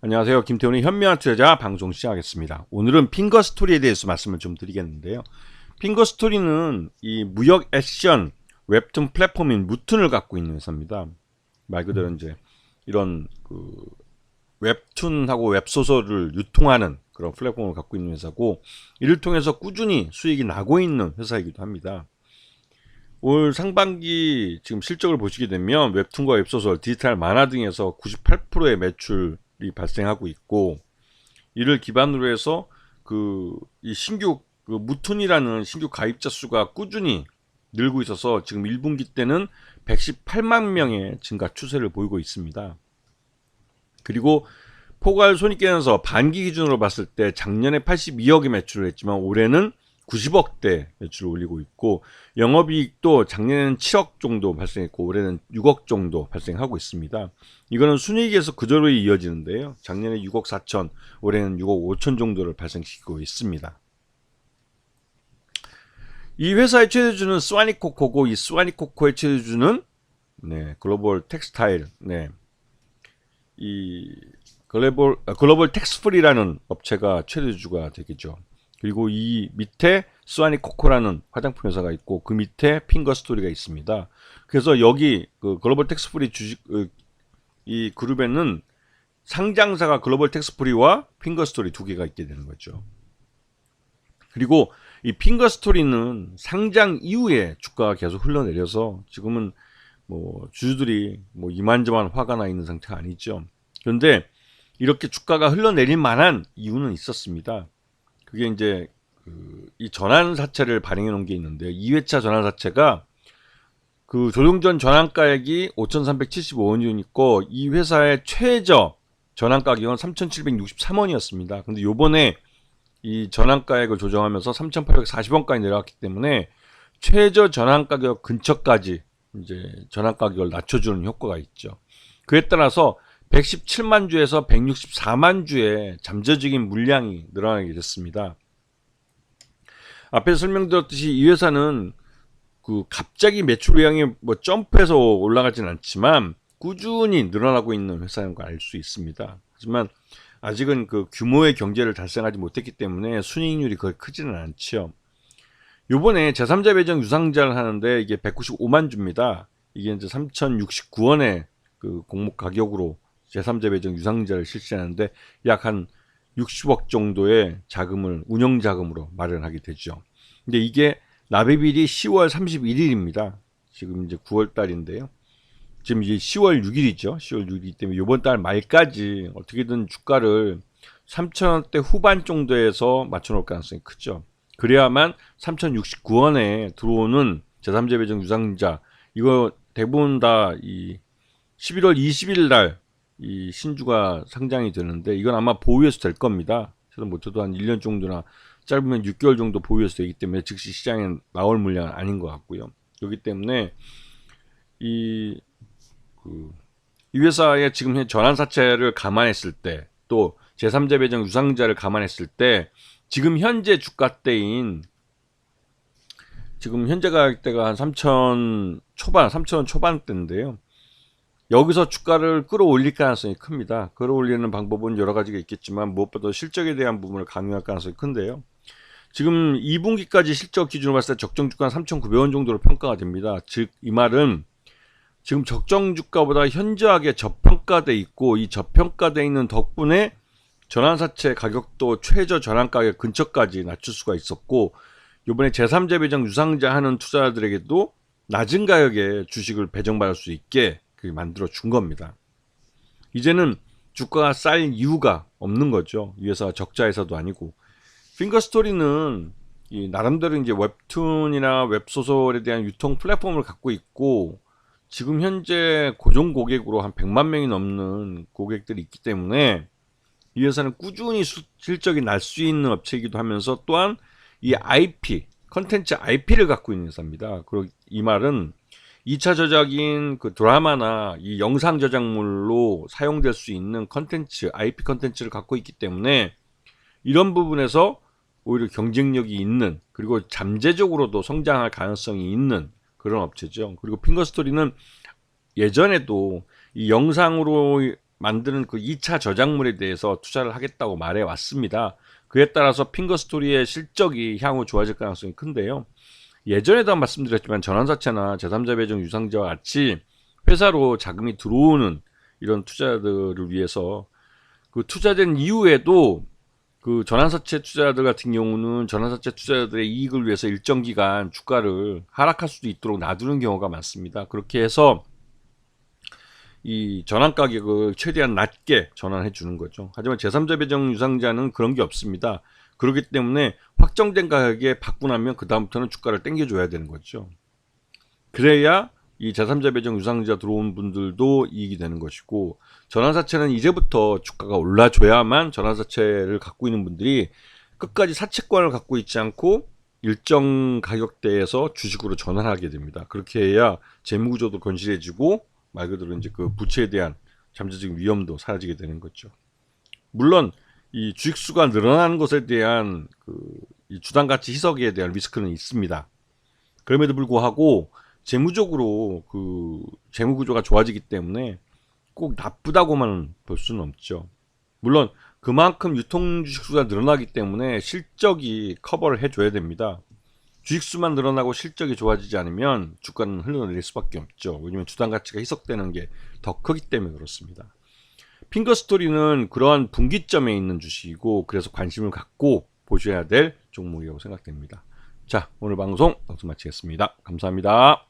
안녕하세요. 김태훈의 현명한 투자자 방송 시작하겠습니다. 오늘은 핑거스토리에 대해서 말씀을 좀 드리겠는데요. 핑거스토리는 이 무역 액션 웹툰 플랫폼인 무툰을 갖고 있는 회사입니다. 말 그대로 이제 이런 웹툰하고 웹소설을 유통하는 그런 플랫폼을 갖고 있는 회사고, 이를 통해서 꾸준히 수익이 나고 있는 회사이기도 합니다. 올 상반기 지금 실적을 보시게 되면 웹툰과 웹소설, 디지털 만화 등에서 98%의 매출이 발생하고 있고, 이를 기반으로 해서 이 신규 무툰이라는 신규 가입자 수가 꾸준히 늘고 있어서 지금 1분기 때는 118만 명의 증가 추세를 보이고 있습니다. 그리고 포괄 손익계산서 반기 기준으로 봤을 때 작년에 82억의 매출을 했지만 올해는 90억대 매출을 올리고 있고, 영업이익도 작년에는 7억 정도 발생했고 올해는 6억 정도 발생하고 있습니다. 이거는 순이익에서 그대로 이어지는데요. 작년에 6억 4천, 올해는 6억 5천 정도를 발생시키고 있습니다. 이 회사의 최대주는 스와니코코고, 이 스와니코코의 최대주는 글로벌 텍스타일, 이 글로벌 텍스프리라는 업체가 최대주가 되겠죠. 그리고 이 밑에 스와니코코라는 화장품 회사가 있고, 그 밑에 핑거스토리가 있습니다. 그래서 여기 글로벌 텍스프리 주식 이 그룹에는 상장사가 글로벌 텍스프리와 핑거스토리 두 개가 있게 되는 거죠. 그리고 이 핑거스토리는 상장 이후에 주가가 계속 흘러내려서 지금은 주주들이 이만저만 화가 나 있는 상태가 아니죠. 그런데 이렇게 주가가 흘러내릴 만한 이유는 있었습니다. 그게 이제 이 전환사채를 발행해 놓은 게 있는데, 2회차 전환사채가 조정전 전환가액이 5,375원이 있고, 이 회사의 최저 전환가격은 3,763원이었습니다. 근데 요번에 이 전환가액을 조정하면서 3,840원까지 내려갔기 때문에 최저 전환가격 근처까지 이제 전환가격을 낮춰주는 효과가 있죠. 그에 따라서 117만 주에서 164만 주의 잠재적인 물량이 늘어나게 됐습니다. 앞에서 설명드렸듯이 이 회사는 갑자기 매출량이 점프해서 올라가진 않지만 꾸준히 늘어나고 있는 회사인 걸 알 수 있습니다. 하지만 아직은 규모의 경제를 달성하지 못했기 때문에 순이익률이 거의 크지는 않죠. 요번에 제3자 배정 유상자를 하는데 이게 195만 주입니다. 이게 이제 3,069원의 공모 가격으로 제3자 배정 유상자를 실시하는데 약 한 60억 정도의 자금을 운영 자금으로 마련하게 되죠. 근데 이게 납입일이 10월 31일입니다. 지금 이제 9월 달인데요. 지금 이제 10월 6일이죠. 10월 6일이기 때문에 이번 달 말까지 어떻게든 주가를 3,000원대 후반 정도에서 맞춰놓을 가능성이 크죠. 그래야만 3,069원에 들어오는 제3자 배정 유상자, 이거 대부분 다 이 11월 20일 날 이 신주가 상장이 되는데, 이건 아마 보유해서 될 겁니다. 그래서 못해도 한 1년 정도나 짧으면 6개월 정도 보유해서 되기 때문에 즉시 시장에 나올 물량은 아닌 것 같고요. 그렇기 때문에 이 회사의 지금 전환사채를 감안했을 때, 또 제3자 배정 유상자를 감안했을 때, 지금 현재 주가대인, 지금 현재 가격대가 한 3,000원 초반대인데요. 여기서 주가를 끌어올릴 가능성이 큽니다. 끌어올리는 방법은 여러 가지가 있겠지만 무엇보다 실적에 대한 부분을 강요할 가능성이 큰데요. 지금 2분기까지 실적 기준으로 봤을 때 적정 주가는 3,900원 정도로 평가가 됩니다. 즉 이 말은 지금 적정 주가보다 현저하게 저평가돼 있고, 이 저평가돼 있는 덕분에 전환사채 가격도 최저 전환가격 근처까지 낮출 수가 있었고, 이번에 제3자 배정 유상자 하는 투자자들에게도 낮은 가격에 주식을 배정받을 수 있게 만들어 준 겁니다. 이제는 주가가 쌀 이유가 없는 거죠. 이 회사가 적자 회사도 아니고. 핑거스토리는 이 나름대로 이제 웹툰이나 웹소설에 대한 유통 플랫폼을 갖고 있고, 지금 현재 고정 고객으로 한 100만 명이 넘는 고객들이 있기 때문에 이 회사는 꾸준히 실적이 날 수 있는 업체이기도 하면서, 또한 이 IP, 컨텐츠 IP를 갖고 있는 회사입니다. 그리고 이 말은 2차 저작인 드라마나 이 영상 저작물로 사용될 수 있는 컨텐츠, IP 컨텐츠를 갖고 있기 때문에 이런 부분에서 오히려 경쟁력이 있는, 그리고 잠재적으로도 성장할 가능성이 있는 그런 업체죠. 그리고 핑거스토리는 예전에도 이 영상으로 만드는 그 2차 저작물에 대해서 투자를 하겠다고 말해 왔습니다. 그에 따라서 핑거스토리의 실적이 향후 좋아질 가능성이 큰데요. 예전에도 말씀드렸지만 전환사채나 제3자 배정 유상자와 같이 회사로 자금이 들어오는 이런 투자들을 위해서 그 투자된 이후에도 그 전환사채 투자자들 같은 경우는 전환사채 투자자들의 이익을 위해서 일정 기간 주가를 하락할 수도 있도록 놔두는 경우가 많습니다. 그렇게 해서 이 전환 가격을 최대한 낮게 전환해 주는 거죠. 하지만 제3자 배정 유상자는 그런 게 없습니다. 그렇기 때문에 확정된 가격에 받고 나면 그 다음부터는 주가를 땡겨줘야 되는 거죠. 그래야 이 제3자 배정 유상자 들어온 분들도 이익이 되는 것이고, 전환사채는 이제부터 주가가 올라줘야만 전환사채를 갖고 있는 분들이 끝까지 사채권을 갖고 있지 않고 일정 가격대에서 주식으로 전환하게 됩니다. 그렇게 해야 재무구조도 건실해지고 말 그대로 이제 그 부채에 대한 잠재적인 위험도 사라지게 되는 거죠. 물론 이 주식수가 늘어나는 것에 대한 이 주당 가치 희석에 대한 리스크는 있습니다. 그럼에도 불구하고 재무적으로 그 재무 구조가 좋아지기 때문에 꼭 나쁘다고만 볼 수는 없죠. 물론 그만큼 유통 주식수가 늘어나기 때문에 실적이 커버를 해줘야 됩니다. 주식수만 늘어나고 실적이 좋아지지 않으면 주가는 흘러내릴 수밖에 없죠. 왜냐하면 주당 가치가 희석되는 게 더 크기 때문에 그렇습니다. 핑거스토리는 그러한 분기점에 있는 주식이고, 그래서 관심을 갖고 보셔야 될 종목이라고 생각됩니다. 자, 오늘 방송 여기서 마치겠습니다. 감사합니다.